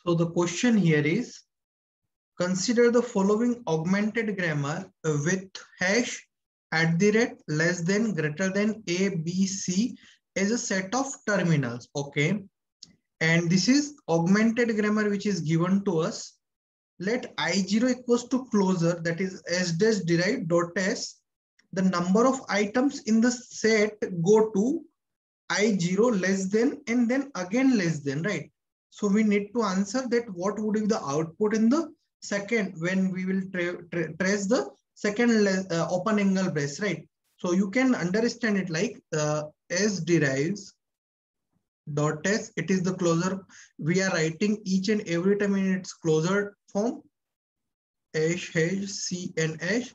So the question here is, consider the following augmented grammar with hash @ less than greater than a, b, c as a set of terminals. Okay. And this is augmented grammar which is given to us. Let I0 equals to closure, that is s dash derived dot s. The number of items in the set go to I0 less than and then again less than, right? So we need to answer that what would be the output in the second when we will trace the second open angle brace, right? So you can understand it like s derives dot s, it is the closure. We are writing each and every time in its closure form, hash c and hash,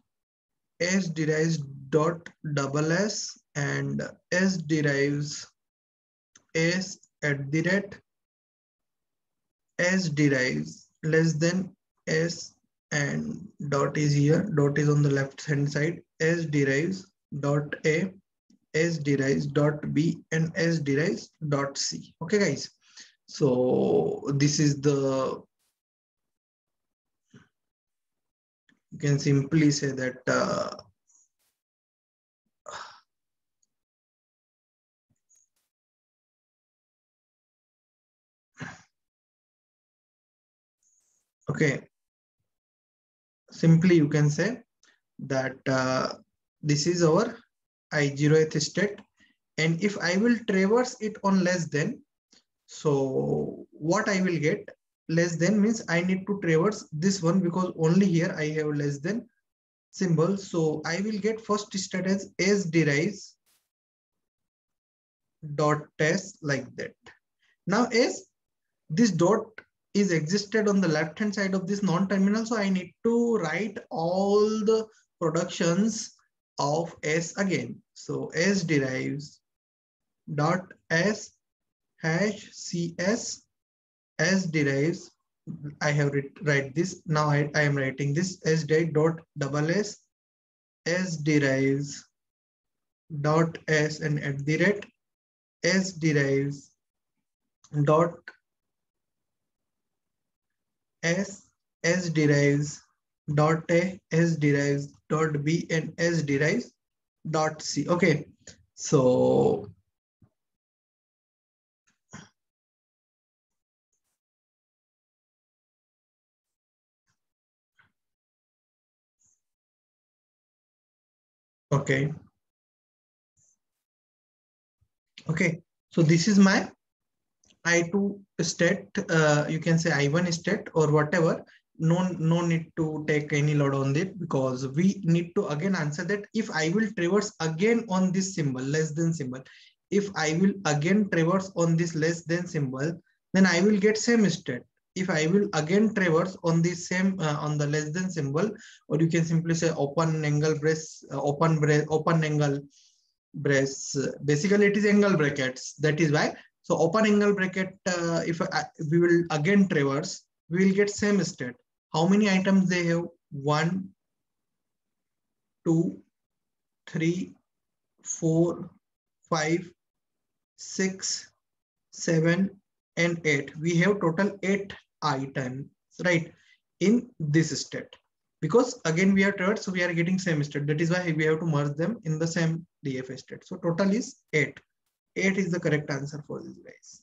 s derives dot double s and s derives s @ s derives less than s, and dot is here, dot is on the left hand side, s derives dot a, s derives dot b, and s derives dot c. Okay guys, so this is the, you can simply say that okay, simply you can say that this is our I0th state, and if I will traverse it on less than, so what I will get, less than means I need to traverse this one because only here I have less than symbol. So I will get first state as s derives dot test like that. Now as this dot is existed on the left hand side of this non-terminal, so I need to write all the productions of s again. So s derives dot s hash cs, s derives, I have write this, now I am writing this s dot double s derives dot s, and @ s derives dot s derives dot a, s derives dot b, and s derives dot c. Okay, so okay, okay, so this is my I2 state, you can say I1 state or whatever. No need to take any load on it, because we need to again answer that if I will traverse again on this symbol, less than symbol, if I will again traverse on this less than symbol, then I will get same state. If I will again traverse on this same on the less than symbol, or you can simply say open angle brace, open angle brace. Basically, it is angle brackets. That is why. So open angle bracket, if we will again traverse, we will get same state. How many items they have? 1, 2, 3, 4, 5, 6, 7, and 8. We have total 8 items, right, in this state. Because again we are traversed, so we are getting same state. That is why we have to merge them in the same DFA state. So total is 8. 8 is the correct answer for this, guys.